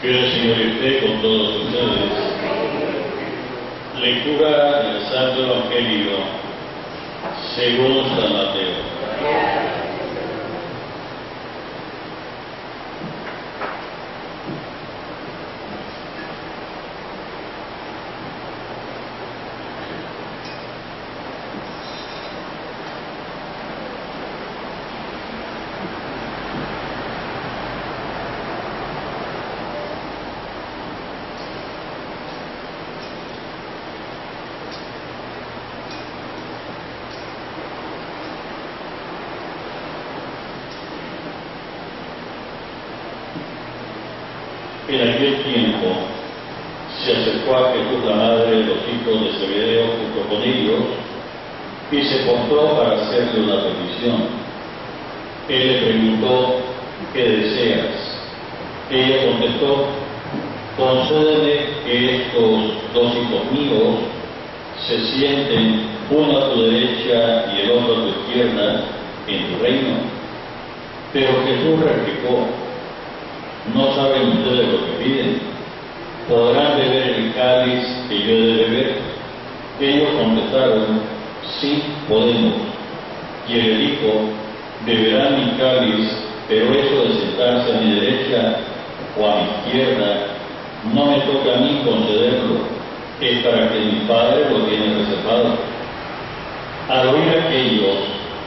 Que el Señor esté con todos ustedes. Lectura del Santo Evangelio según San Mateo. En aquel tiempo se acercó a Jesús la madre de los hijos de Zebedeo junto con ellos y se postró para hacerle una petición. Él le preguntó: ¿qué deseas? Ella contestó: concédeme que estos dos hijos míos se sienten, uno a tu derecha y el otro a tu izquierda, en tu reino. Pero Jesús replicó: ¿no saben ustedes lo que piden? ¿Podrán beber el cáliz que yo he de beber? Ellos contestaron: sí, podemos. Y él le dijo: beberán mi cáliz, pero eso de sentarse a mi derecha o a mi izquierda no me toca a mí concederlo, es para que mi Padre lo tiene reservado. Al oír aquello,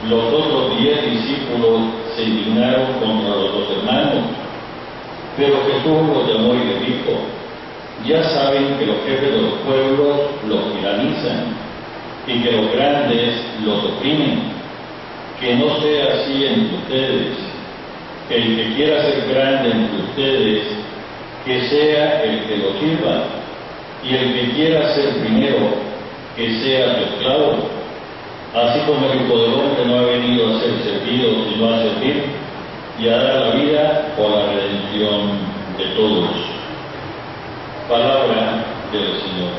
los otros 10 discípulos se indignaron contra los dos hermanos. Pero Jesús los llamó y les dijo: ya saben que los jefes de los pueblos los tiranizan y que los grandes los oprimen. Que no sea así entre ustedes. El que quiera ser grande entre ustedes, que sea el que lo sirva. Y el que quiera ser primero, que sea su esclavo. Así como el Hijo del Hombre no ha venido a ser servido, sino a servir y a dar la vida por la redención de todos. Palabra del Señor.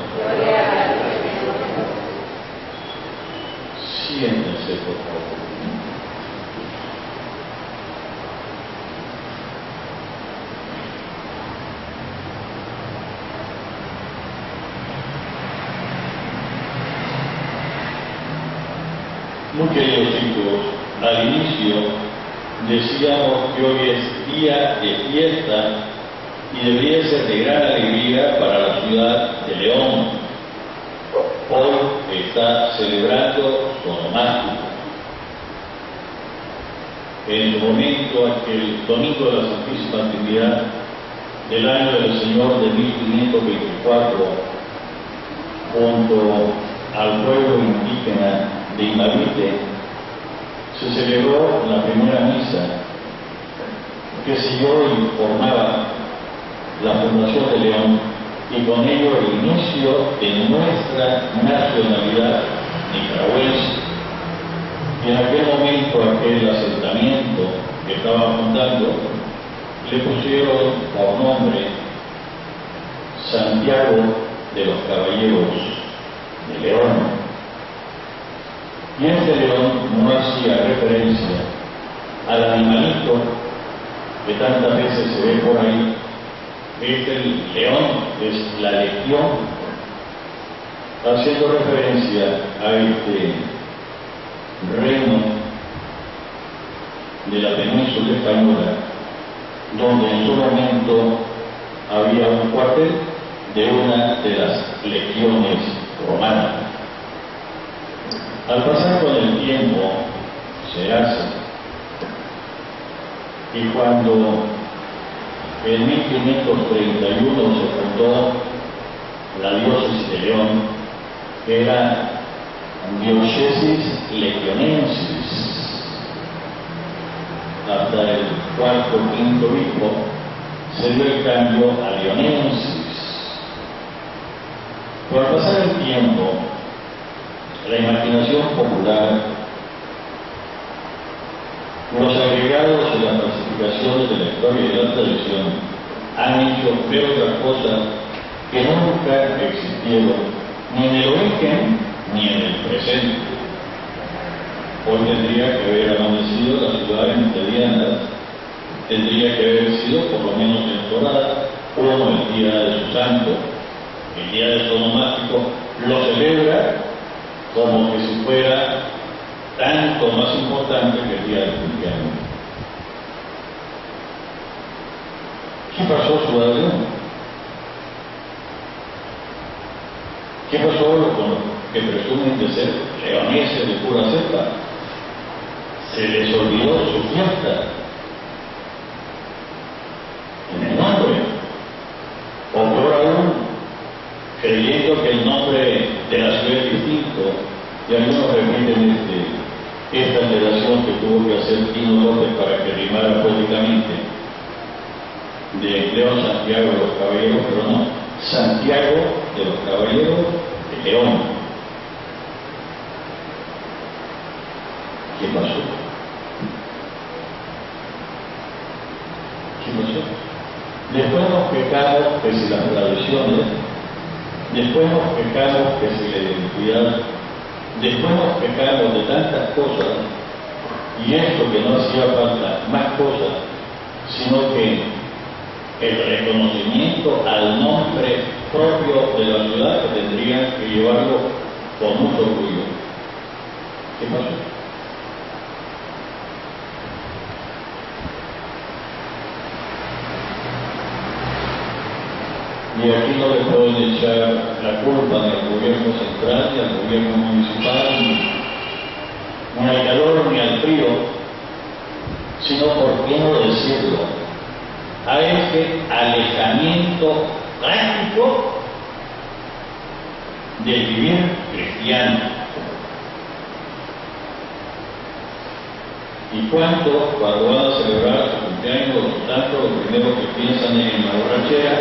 Siéntense, por favor. Muy queridos hijos, al inicio decíamos que hoy es día de fiesta y debería ser de gran alegría para la ciudad de León. Hoy está celebrando su onomástico. En el momento, aquel domingo de la Santísima Trinidad del año del Señor de 1524, junto al pueblo indígena de Imbabite, se celebró la primera misa que siguió y formaba la fundación de León y con ello el inicio de nuestra nacionalidad nicaragüense. Y en aquel momento, aquel asentamiento que estaba fundando, le pusieron por nombre Santiago de los Caballeros de León. Y este león no hacía referencia al animalito que tantas veces se ve por ahí. Este león es la legión, haciendo referencia a este reino de la península española, donde en su momento había un cuartel de una de las legiones romanas. Al pasar con el tiempo se hace, y cuando en 1531 se fundó la diócesis de León, que era Diócesis Legionensis, hasta el cuarto o quinto obispo se dio el cambio a Leonensis. Pero al pasar el tiempo, la imaginación popular, los agregados y las falsificaciones de la historia y de la tradición han hecho ver otras cosas que nunca existieron, ni en el origen ni en el presente. Hoy tendría que haber amanecido la ciudad en medianas, tendría que haber sido por lo menos temporada, o día de su santo, el día de su onomástico, lo celebra como que si fuera tanto más importante que el día del cumpleaños. ¿Qué pasó, ciudadano? ¿Qué pasó con los que presumen de ser leoneses de pura cepa? Se les olvidó su fiesta en el nombre, o peor aún, creyendo que el nombre de la ciudad es distinto, y algunos repiten esta relación que tuvo que hacer Pino López para que rimara poéticamente de León Santiago de los Caballeros, pero no, Santiago de los Caballeros de León. ¿Qué pasó? ¿Qué pasó? Después nos quejamos que si las tradiciones, después nos quejamos que si la identidad, después nos quejamos de tantas cosas, y esto que no hacía falta más cosas, sino que el reconocimiento al nombre propio de la ciudad que tendrían que llevarlo con mucho orgullo. ¿Qué pasó? Y aquí no le pueden echar la culpa ni al gobierno central, ni al gobierno municipal, ni al calor, ni al frío, sino, por qué no decirlo, a este alejamiento práctico del vivir cristiano. ¿Y cuánto, cuando van a celebrar su cumpleaños o su santo, lo primero que piensan es en la borrachera,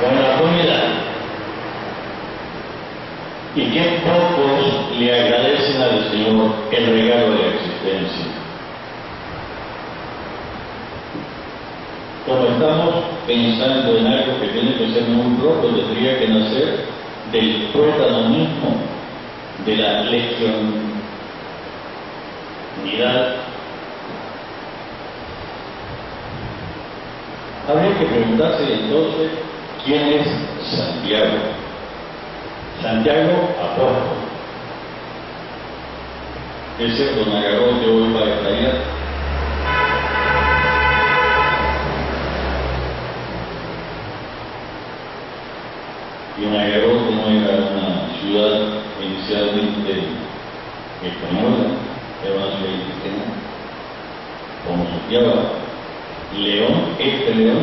con la comida? Y qué pocos le agradecen al Señor el regalo de la existencia. Como estamos pensando en algo que tiene que ser muy propio, tendría que nacer del tuétano mismo, de la legionidad. Habría que preguntarse entonces, ¿quién es Santiago? Santiago, apóstol. Ese don Agarrón que hoy va a detallar. Y Nayarit no era una ciudad inicialmente española, era una ciudad indígena, como Santiago. León, León,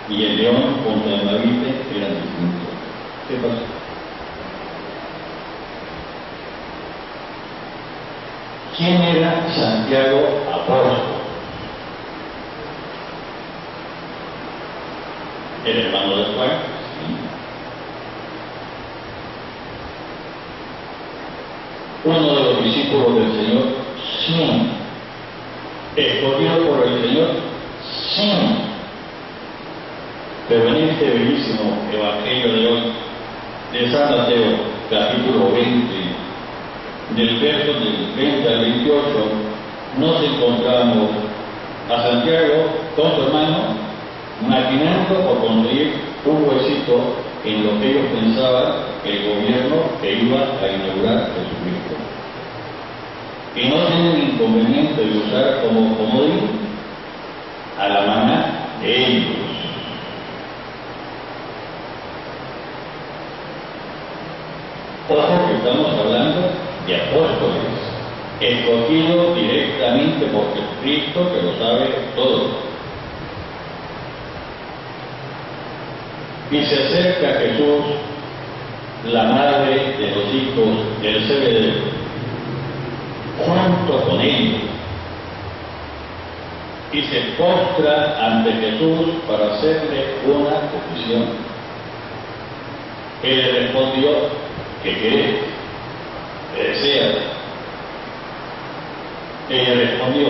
y el León contra el Navite eran distintos. ¿Qué pasó? ¿Quién era Santiago apóstol? El hermano de Juan. Uno de los discípulos del Señor, sí. Escogido por el Señor, sí. Pero en este bellísimo Evangelio de hoy, de San Mateo, capítulo 20, del verso del 20 al 28, nos encontramos a Santiago con su hermano maquinando por conseguir un huesito en lo que ellos pensaban el gobierno que iba a inaugurar Jesucristo. Y no tienen inconveniente de usar como comodín a la mamá de ellos. Ojo que estamos hablando de apóstoles, escogidos directamente por Jesucristo, que lo sabe todo. Y se acerca a Jesús, la madre de los hijos del Zebedeo, junto con ellos, y se postra ante Jesús para hacerle una petición. Él le respondió, ¿qué querés? ¿Qué deseas? Ella respondió,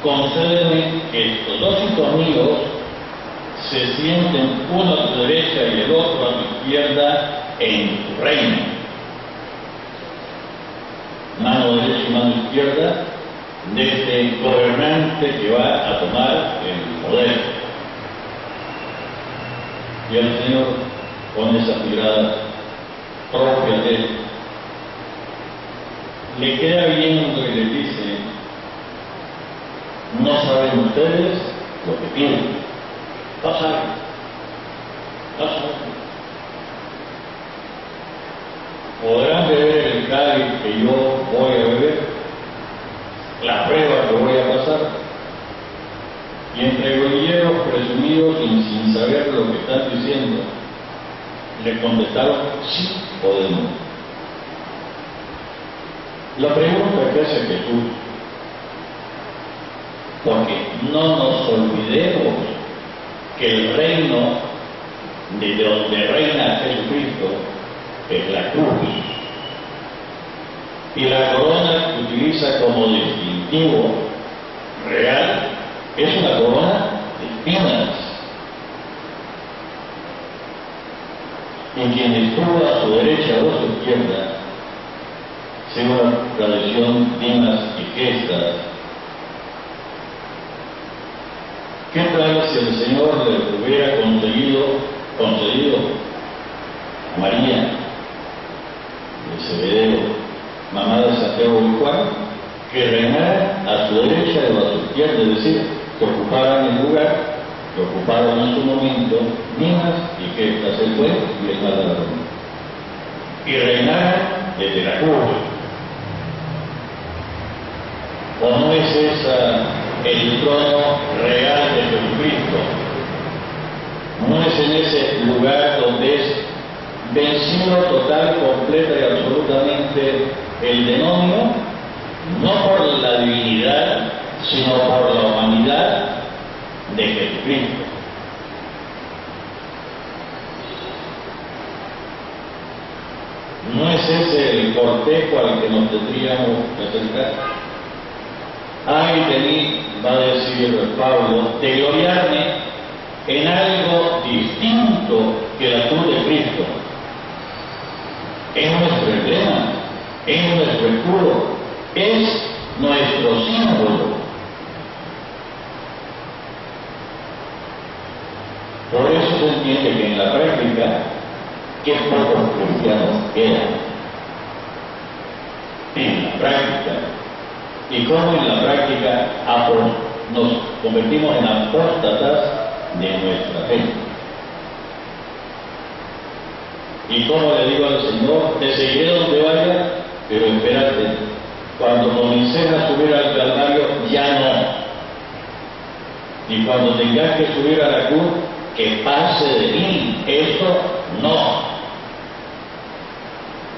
concédeme que estos dos hijos míos se sienten uno a tu derecha y el otro a tu izquierda en tu reino. Mano derecha y mano izquierda de este gobernante que va a tomar el poder. Y el Señor, con esa mirada propia de Él, le queda viendo y le dice: no saben ustedes lo que piden. Pasa. Podrán beber el cáliz que yo voy a beber, la prueba que voy a pasar. Y entre golilleros presumidos y sin saber lo que están diciendo, le contestaron: sí podemos. La pregunta que hace Jesús, porque no nos olvidemos que el reino de donde reina Jesucristo es la cruz, y la corona que utiliza como distintivo real es una corona de espinas. Y quien estuvo a su derecha o a su izquierda, según la tradición, dimas y gestas. ¿Qué tal si el Señor le hubiera concedido a María de Zebedeo, mamá de Santiago y Juan, que reinara a su derecha o a su izquierda, es decir, que ocuparan el lugar que ocuparon en su momento dimas y gestas, el juez y el galardón, y reinara desde la cruz? ¿O no es esa el trono real de Jesucristo? ¿No es en ese lugar donde es vencido total, completa y absolutamente el demonio, no por la divinidad, sino por la humanidad de Jesucristo? ¿No es ese el cortejo al que nos tendríamos que acercar? Ay de mí, va a decir Pablo, de gloriarme en algo distinto que la cruz de Cristo. Es nuestro emblema, es nuestro escudo, es nuestro símbolo. Por eso se entiende que en la práctica, que pocos cristianos quedan. En la práctica. Y cómo en la práctica nos convertimos en apóstatas de nuestra fe. Y como le digo al Señor: te seguiré donde vaya, pero espérate, cuando comencé a subir al Calvario, ya no. Y cuando tengas que subir a la cruz, que pase de mí, eso no.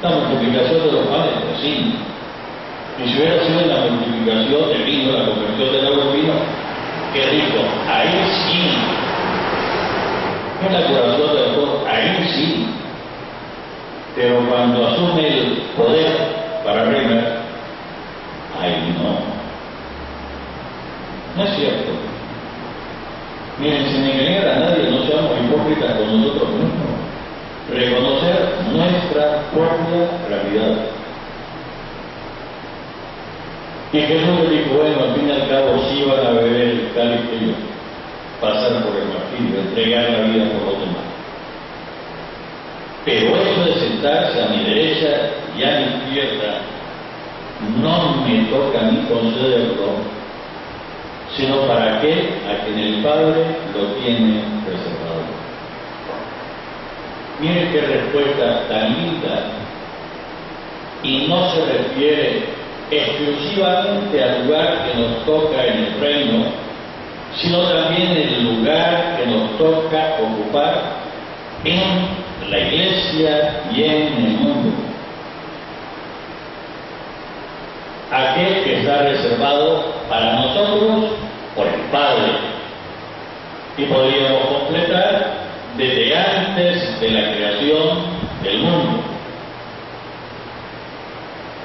La multiplicación de los panes, pues sí. Y si hubiera sido la multiplicación del vino, la conversión del agua en vino, qué rico, ahí sí. En la curación del todo, ahí sí. Pero cuando asume el poder para reinar, ahí no. No es cierto. Miren, sin engañar a nadie, no seamos hipócritas con nosotros mismos. Reconocer nuestra propia realidad. Y Jesús le dijo: bueno, al fin y al cabo sí van a beber el cáliz que yo, pasar por el martirio, entregar la vida por los demás. Pero eso de sentarse a mi derecha y a mi izquierda, no me toca a mí concederlo, sino para aquel a quien el Padre lo tiene reservado. Miren qué respuesta tan linda, y no se refiere exclusivamente al lugar que nos toca en el reino, sino también el lugar que nos toca ocupar en la iglesia y en el mundo. Aquel que está reservado para nosotros por el Padre. Y podríamos completar desde antes de la creación del mundo.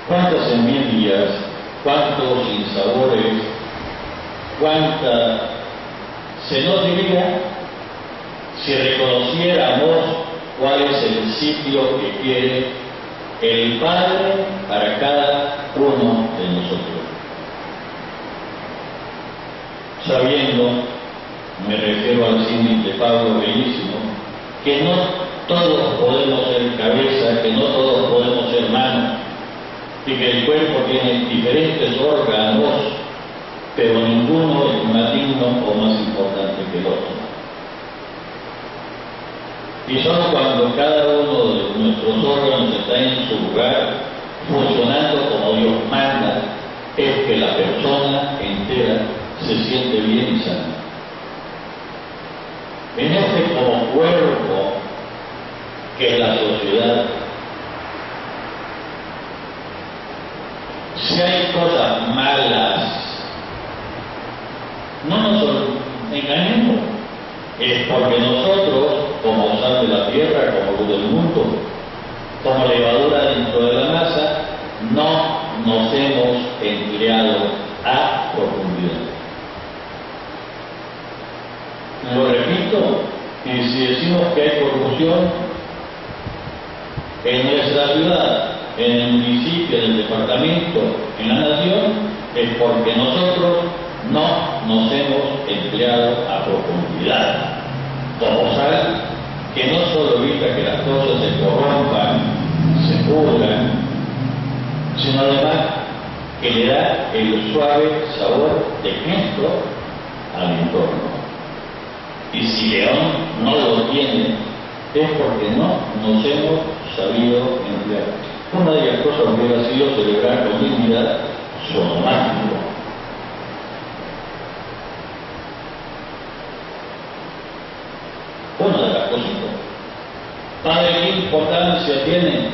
Cuántas envidias, cuántos sinsabores, cuánta se nos diría si reconociéramos cuál es el sitio que quiere el Padre para cada uno de nosotros. Sabiendo, me refiero al símil de Pablo bellísimo, que no todos podemos ser cabeza, que no todos podemos ser manos, y que el cuerpo tiene diferentes órganos, pero ninguno es más digno o más importante que el otro. Y solo cuando cada uno de nuestros órganos está en su lugar, funcionando como Dios manda, es que la persona entera se siente bien y sana. En este como cuerpo que es la sociedad, si hay cosas malas, no nos engañemos, es porque nosotros, como sal de la tierra, como luz del mundo, como levadura dentro de la masa, no nos hemos empleado a profundidad. Lo repito, y si decimos que hay corrupción en nuestra ciudad, en el municipio, en el departamento, en la nación, es porque nosotros no nos hemos empleado a profundidad. Como sal, que no solo evita que las cosas se corrompan, se pudran, sino además que le da el suave sabor de Cristo al entorno. Y si León no lo tiene, es porque no nos hemos sabido emplear. Una de las cosas hubiera sido celebrar con dignidad su onomástico. Una de las cositas. Padre, ¿qué importancia tiene?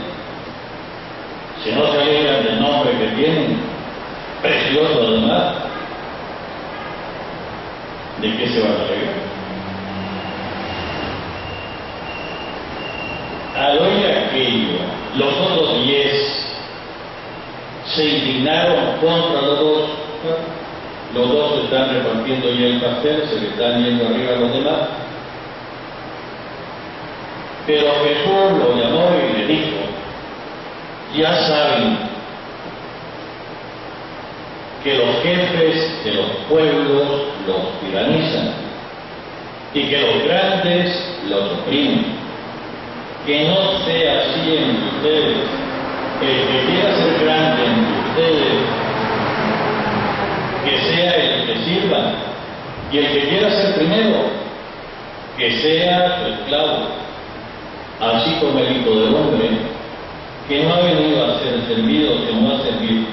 Si no se alegran del nombre que tienen, precioso además, ¿de qué se van a alegrar? Al oír aquello, los otros 10 se indignaron contra los dos. Los dos se están repartiendo ya el pastel, se le están yendo arriba a los demás. Pero Jesús lo llamó y le dijo: ya saben que los jefes de los pueblos los tiranizan y que los grandes los oprimen. Que no sea así en ustedes. El que quiera ser grande en ustedes, que sea el que sirva, y el que quiera ser primero, que sea su esclavo, así como el Hijo del Hombre, que no ha venido a ser servido, sino a servir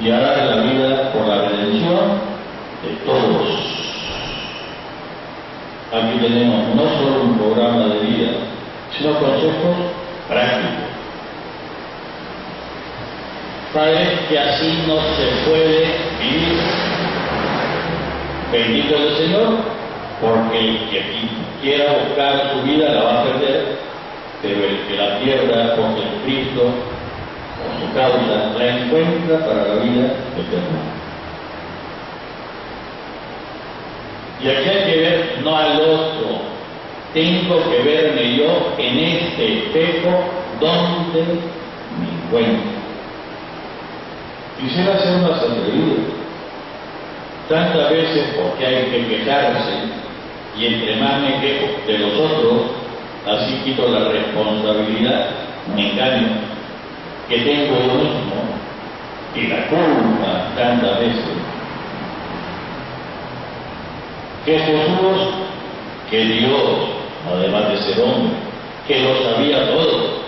y a dar la vida por la redención de todos. Aquí tenemos no solo un programa de vida, sino consejos prácticos. Padre, que así no se puede vivir. Bendito el Señor, porque el que quiera buscar su vida la va a perder, pero el que la pierda por Jesucristo, por su causa, la encuentra para la vida eterna. Y aquí hay que ver no al otro, tengo que verme yo en este espejo donde me encuentro. Quisiera ser más atrevido. Tantas veces porque hay que quejarse, y entre más me quejo de los otros, así quito la responsabilidad, me engaño, que tengo yo mismo, y la culpa tantas veces. Que Jesús, que Dios, además de ser hombre, que lo sabía todo,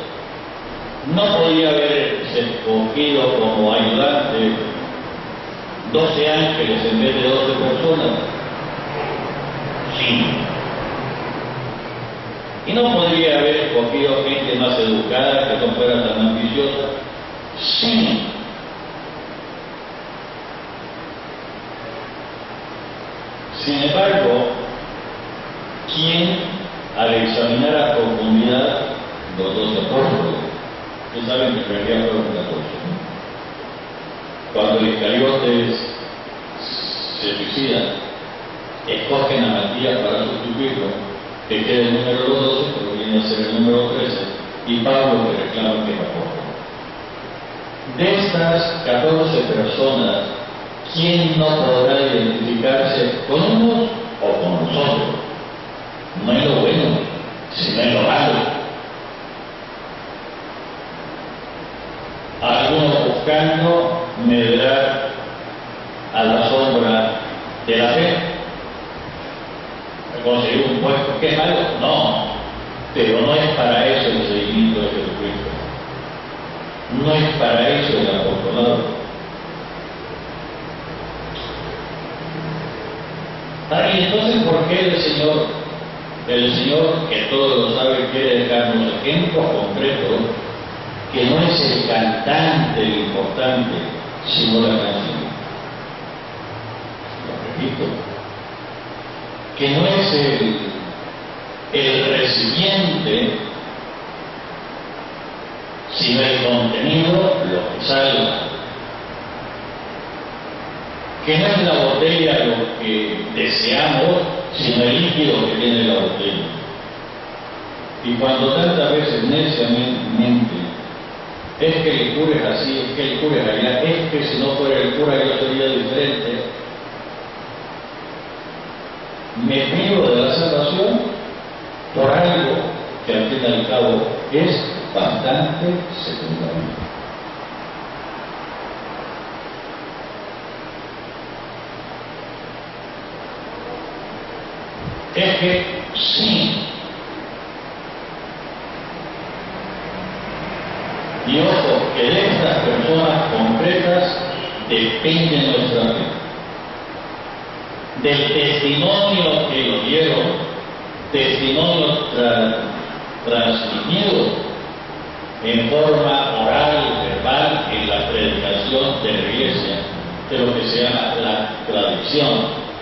no podía haberse escogido como ayudante 12 ángeles en vez de 12 personas. Sí. Y no podría haber escogido gente más educada que no fuera tan ambiciosa. Sí. Sin embargo, ¿quién, al examinar a profundidad los 12 apóstoles, ustedes saben que en realidad fueron 14, cuando el Iscariotes se suicida, escogen a Matías para sustituirlo, que queda el número 12, pero viene a ser el número 13, y Pablo que reclama que es apóstol. De estas 14 personas, ¿quién no podrá identificarse con unos o con nosotros? No es lo bueno, sino es lo malo. buscando medrar a la sombra de la fe. ¿Conseguir un puesto que es malo? No, pero no es para eso el seguimiento de Jesucristo. No es para eso el apostolado. Y entonces, ¿por qué el Señor, que todo lo sabe, quiere dejarnos ejemplos concretos, que no es el cantante lo importante, sino la canción? Lo repito, que no es el recipiente, sino el contenido lo que salga. Que no es la botella lo que deseamos, sino el líquido que tiene la botella. Y cuando tantas veces neciamente es que el cura es así, es que el cura es allá, es que si no fuera el cura yo sería diferente, me privo de la salvación por algo que al fin y al cabo es bastante secundario. Es que sí. Y ojo, que de estas personas concretas depende nuestra fe. Del testimonio que lo dieron, testimonio transmitido en forma oral, verbal, en la predicación de la Iglesia, de lo que se llama la tradición,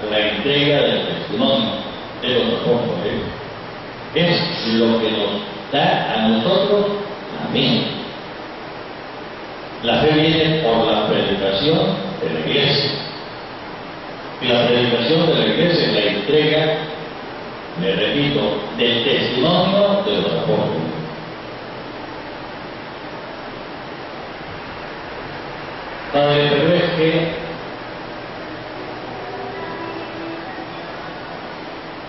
la entrega del testimonio de los apóstoles, es lo que nos da a nosotros la fe. La fe viene por la predicación de la Iglesia. Y la predicación de la Iglesia es la entrega, me repito, del testimonio de los apóstoles. Padre, pero es que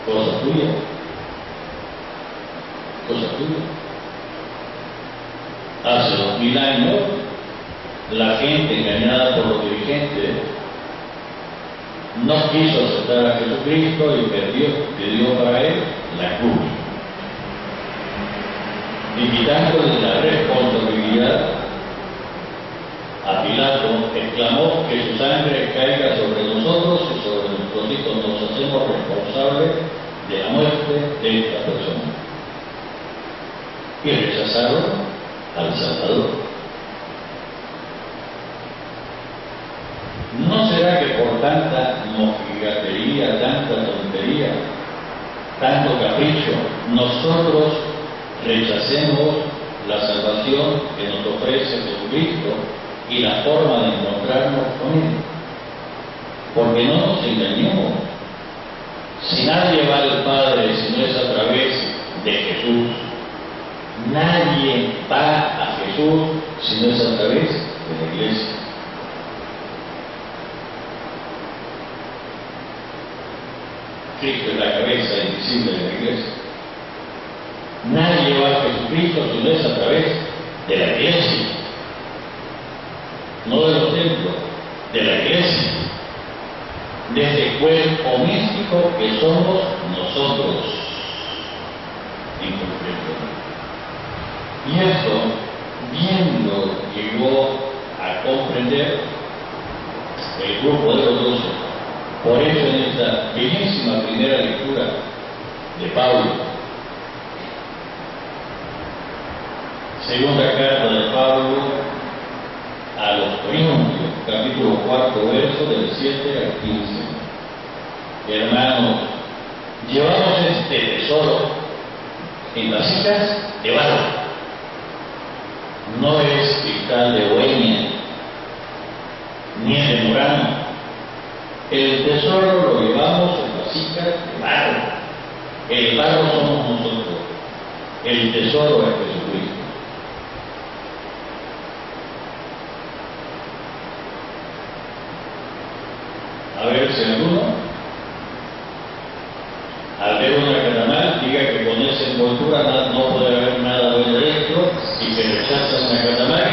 cosa tuya. Hace 2000 años, la gente engañada por los dirigentes no quiso aceptar a Jesucristo y pidió para él la cruz. Y quitándole la responsabilidad a Pilato, exclamó que su sangre caiga sobre nosotros y sobre nuestros hijos. Nos hacemos responsables de la muerte de esta persona. Y rechazaron al Salvador. ¿No será que por tanta mojigatería, tanta tontería, tanto capricho, nosotros rechacemos la salvación que nos ofrece Jesucristo y la forma de encontrarnos con Él? Porque no nos engañemos. Si nadie va al Padre si no es a través de Jesús, nadie va a Jesús si no es a través de la Iglesia. Cristo es la cabeza invisible de la Iglesia. Nadie va a Jesucristo si no es a través de la Iglesia. No de los templos, de la Iglesia, de este cuerpo místico que somos nosotros, en concreto. Y esto, viendo, llegó a comprender el grupo de los 12. Por eso en esta bellísima primera lectura de Pablo, segunda carta de Pablo a los Corintios, capítulo 4, verso del 7 al 15. Hermanos, llevamos este tesoro en vasijas de barro, no es cristal de Bohemia, ni es de Murano. El tesoro lo llevamos en vasijas de barro. El barro somos nosotros, el tesoro es Jesucristo. A ver si alguno, al ver una catamal, diga que con esa envoltura no puede haber nada bueno dentro y que rechaza una catamal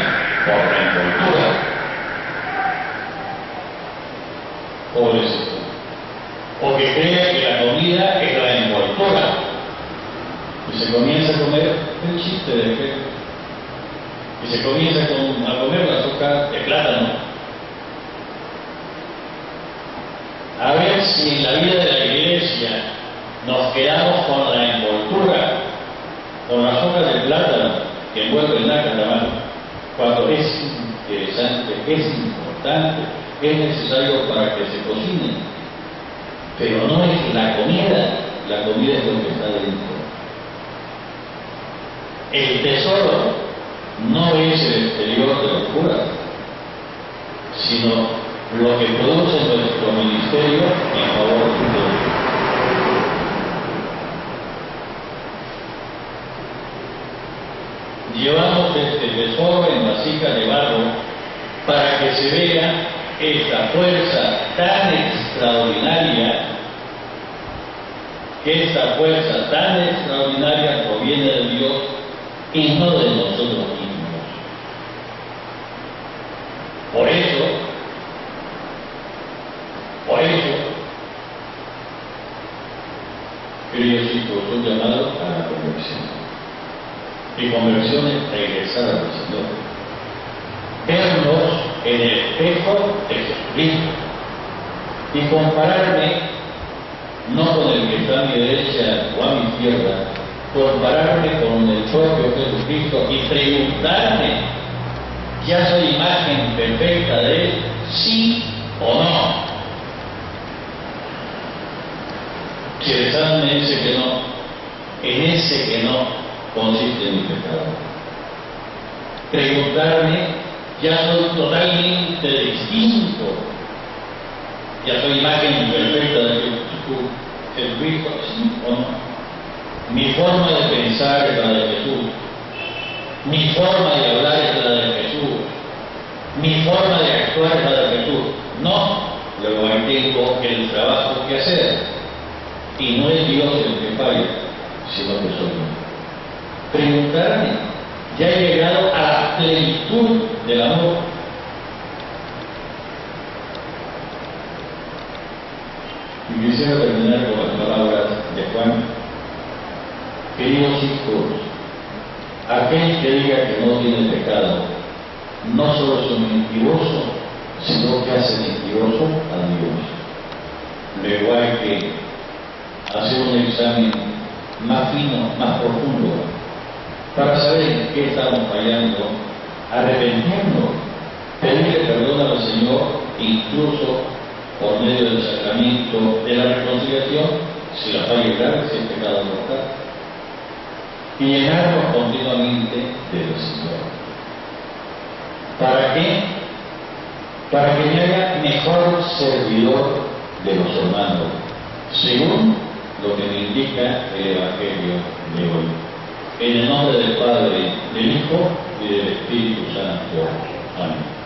por la envoltura. pobrecito. O que crea que la comida es la envoltura. Y se comienza a comer el chiste de que. Y se comienza a comer la azúcar de plátano. A ver si en la vida de la iglesia nos quedamos con la envoltura, con la azúcar de plátano que envuelve el nacatamal, cuando es interesante, es importante, es necesario para que se cocine. Pero no es la comida es lo que está dentro. El tesoro no es el exterior de los curas, sino lo que produce nuestro ministerio en favor de todos. Llevamos este tesoro en vasijas de barro para que se vea esta fuerza tan extraordinaria, que esta fuerza tan extraordinaria proviene de Dios y no de nosotros mismos. Por eso, queridos hijos, son llamados a la conversión. Y conversión es regresar al Señor. Vernos en el espejo de Jesucristo y compararme no con el que está a mi derecha o a mi izquierda, compararme con el propio Jesucristo y preguntarme, ¿ya soy imagen perfecta de Él? ¿Sí o no? Si el examen me dice que no, en ese que no consiste en mi pecado. Preguntarme, ya soy totalmente distinto, ya soy imagen perfecta de Jesucristo, ¿sí o no? Mi forma de pensar es la de Jesús, mi forma de hablar es la de Jesús, mi forma de actuar es la de Jesús. No, luego ahí tengo el trabajo que hacer, y no es Dios el que falla, sino que soy yo. Preguntarme, ¿ya he llegado a la plenitud del amor? Y quisiera terminar con las palabras de Juan. Queridos hijos, aquel que diga que no tiene pecado, no solo es un mentiroso, sino que hace mentiroso a Dios. Luego hay que hacer un examen más fino, más profundo, para saber en qué estamos fallando, arrepentirnos, pedirle perdón al Señor, incluso por medio del sacramento de la reconciliación, si la falla es grave, si es pecado mortal, y llenarnos continuamente del Señor. ¿Para qué? Para que me haga mejor servidor de los hermanos, según lo que me indica el Evangelio de hoy. En el nombre del Padre, del Hijo y del Espíritu Santo. Amén.